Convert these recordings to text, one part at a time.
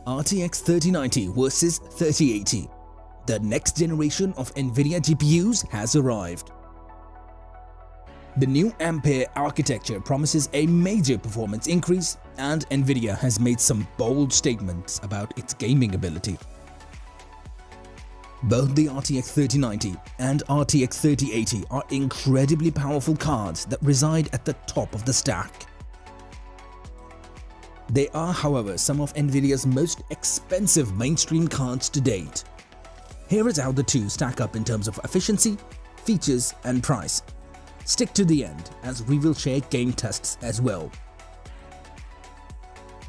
RTX 3090 vs 3080. The next generation of NVIDIA GPUs has arrived. The new Ampere architecture promises a major performance increase, and NVIDIA has made some bold statements about its gaming ability. Both the RTX 3090 and RTX 3080 are incredibly powerful cards that reside at the top of the stack. They are, however, some of NVIDIA's most expensive mainstream cards to date. Here is how the two stack up in terms of efficiency, features, and price. Stick to the end, as we will share game tests as well.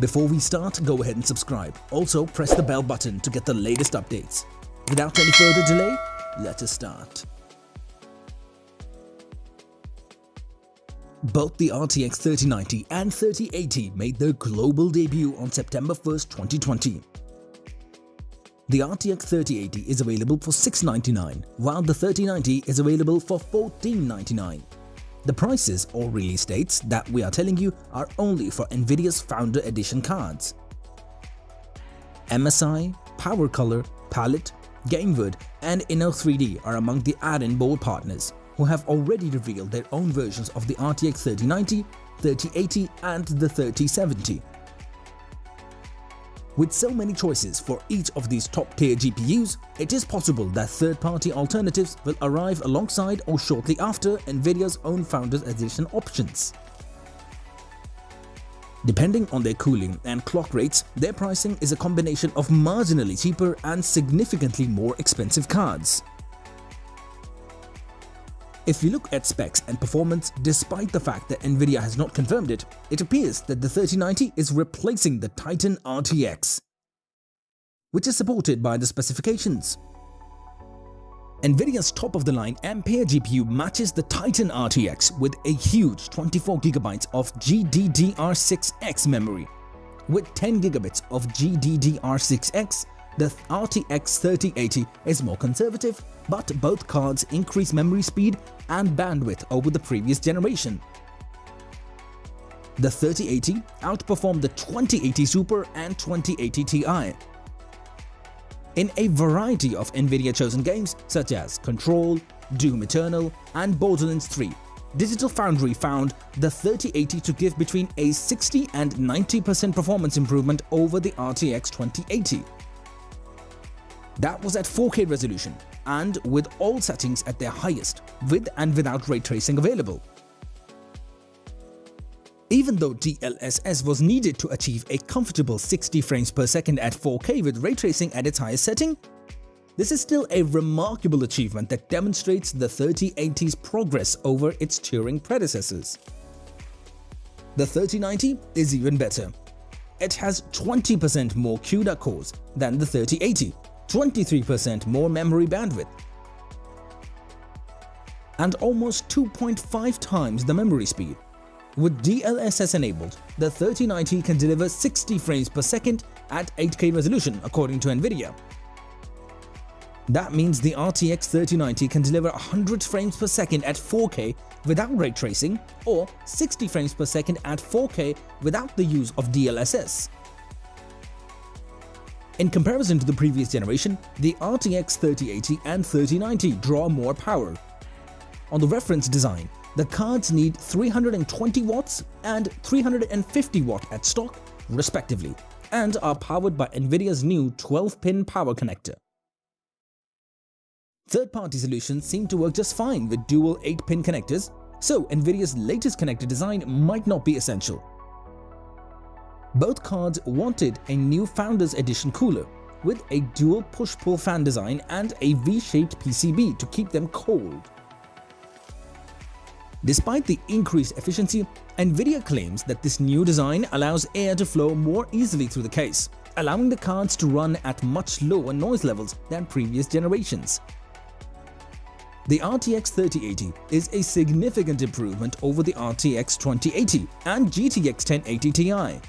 Before we start, go ahead and subscribe. Also, press the bell button to get the latest updates. Without any further delay, let us start. Both the RTX 3090 and 3080 made their global debut on September 1st, 2020. The RTX 3080 is available for $699, while the 3090 is available for $1499. The prices or release dates that we are telling you are only for NVIDIA's Founder Edition cards. MSI, Power Color, Palette, Gamewood, and Inno3D are among the add-in board partners, who have already revealed their own versions of the RTX 3090, 3080 and the 3070. With so many choices for each of these top-tier GPUs, it is possible that third-party alternatives will arrive alongside or shortly after NVIDIA's own Founders Edition options. Depending on their cooling and clock rates, their pricing is a combination of marginally cheaper and significantly more expensive cards. If we look at specs and performance, despite the fact that NVIDIA has not confirmed it, it appears that the 3090 is replacing the Titan RTX, which is supported by the specifications. NVIDIA's top-of-the-line Ampere GPU matches the Titan RTX with a huge 24GB of GDDR6X memory. With 10GB of GDDR6X, the RTX 3080 is more conservative, but both cards increase memory speed and bandwidth over the previous generation. The 3080 outperformed the 2080 Super and 2080 Ti. In a variety of NVIDIA-chosen games such as Control, Doom Eternal, and Borderlands 3, Digital Foundry found the 3080 to give between a 60 and 90% performance improvement over the RTX 2080. That was at 4K resolution and with all settings at their highest, with and without ray tracing available. Even though DLSS was needed to achieve a comfortable 60 frames per second at 4K with ray tracing at its highest setting, this is still a remarkable achievement that demonstrates the 3080's progress over its Turing predecessors. The 3090 is even better. It has 20% more CUDA cores than the 3080, 23% more memory bandwidth, and almost 2.5 times the memory speed. With DLSS enabled, the 3090 can deliver 60 frames per second at 8K resolution according to NVIDIA. That means the RTX 3090 can deliver 100 frames per second at 4K without ray tracing, or 60 frames per second at 4K without the use of DLSS. In comparison to the previous generation, the RTX 3080 and 3090 draw more power. On the reference design, the cards need 320 watts and 350 watt at stock, respectively, and are powered by NVIDIA's new 12-pin power connector. Third-party solutions seem to work just fine with dual 8-pin connectors, so NVIDIA's latest connector design might not be essential. Both cards wanted a new Founders Edition cooler, with a dual push-pull fan design and a V-shaped PCB to keep them cold. Despite the increased efficiency, NVIDIA claims that this new design allows air to flow more easily through the case, allowing the cards to run at much lower noise levels than previous generations. The RTX 3080 is a significant improvement over the RTX 2080 and GTX 1080 Ti.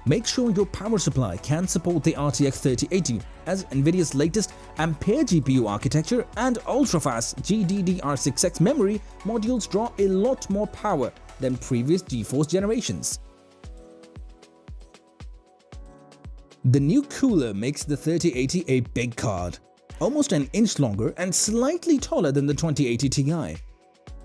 Make sure your power supply can support the RTX 3080, as NVIDIA's latest Ampere GPU architecture and ultra-fast GDDR6X memory modules draw a lot more power than previous GeForce generations. The new cooler makes the 3080 a big card, almost an inch longer and slightly taller than the 2080 Ti.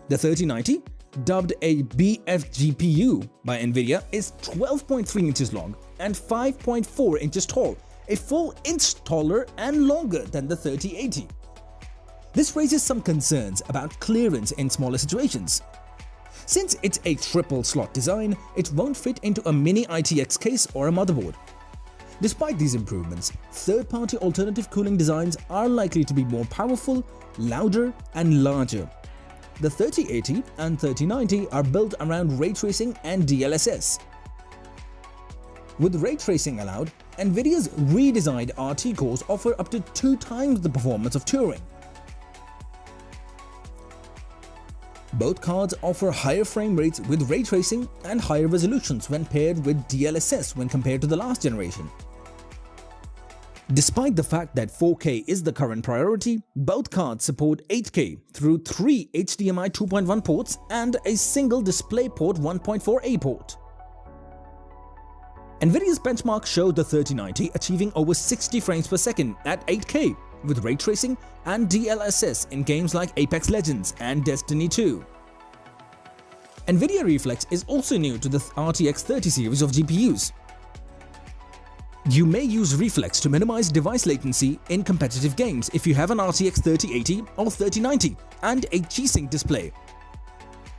The 3090, dubbed a BF-GPU by Nvidia, is 12.3 inches long and 5.4 inches tall, a full inch taller and longer than the 3080. This raises some concerns about clearance in smaller situations. Since it's a triple slot design, it won't fit into a mini RTX case or a motherboard. Despite these improvements, third-party alternative cooling designs are likely to be more powerful, louder, and larger. The 3080 and 3090 are built around ray tracing and DLSS. With ray tracing allowed, Nvidia's redesigned RT cores offer up to 2 times the performance of Turing. Both cards offer higher frame rates with ray tracing and higher resolutions when paired with DLSS when compared to the last generation. Despite the fact that 4K is the current priority, both cards support 8K through 3 HDMI 2.1 ports and a single DisplayPort 1.4a port. Nvidia's benchmark showed the 3090 achieving over 60 frames per second at 8K with ray tracing and DLSS in games like Apex Legends and Destiny 2. Nvidia Reflex is also new to the RTX 30 series of GPUs. You may use Reflex to minimize device latency in competitive games if you have an RTX 3080 or 3090 and a G-Sync display.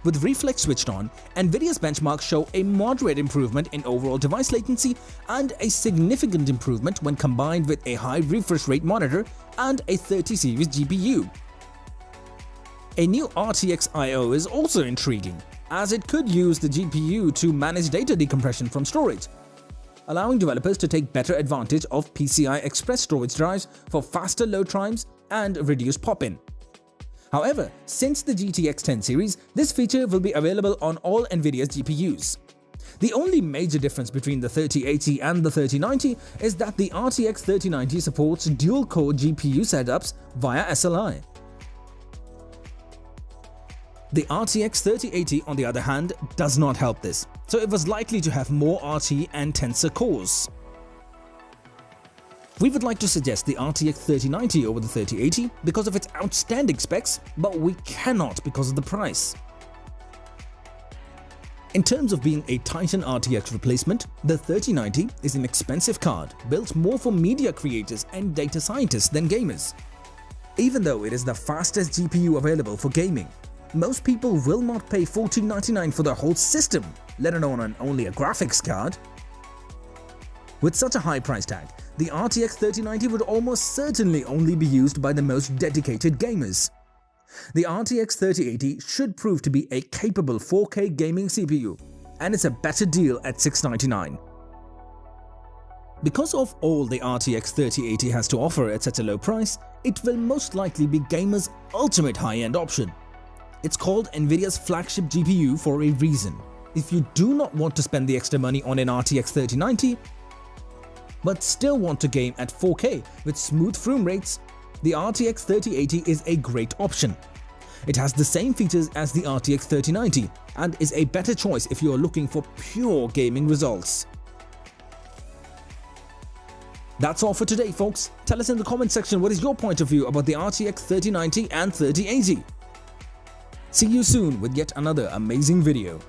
With Reflex switched on, Nvidia's benchmarks show a moderate improvement in overall device latency and a significant improvement when combined with a high refresh rate monitor and a 30 series GPU. A new RTX I/O is also intriguing, as it could use the GPU to manage data decompression from storage, allowing developers to take better advantage of PCI Express storage drives for faster load times and reduced pop-in. However, since the GTX 10 series, this feature will be available on all Nvidia's GPUs. The only major difference between the 3080 and the 3090 is that the RTX 3090 supports dual-core GPU setups via SLI. The RTX 3080, on the other hand, does not help this, so it was likely to have more RT and Tensor cores. We would like to suggest the RTX 3090 over the 3080 because of its outstanding specs, but we cannot because of the price. In terms of being a Titan RTX replacement, the 3090 is an expensive card built more for media creators and data scientists than gamers. Even though it is the fastest GPU available for gaming, most people will not pay $1499 for the whole system, let alone only a graphics card. With such a high price tag, the RTX 3090 would almost certainly only be used by the most dedicated gamers. The RTX 3080 should prove to be a capable 4K gaming CPU, and it's a better deal at $699. Because of all the RTX 3080 has to offer at such a low price, it will most likely be gamers' ultimate high-end option. It's called Nvidia's flagship GPU for a reason. If you do not want to spend the extra money on an RTX 3090, but still want to game at 4K with smooth frame rates, the RTX 3080 is a great option. It has the same features as the RTX 3090 and is a better choice if you are looking for pure gaming results. That's all for today, folks. Tell us in the comment section what is your point of view about the RTX 3090 and 3080. See you soon with yet another amazing video.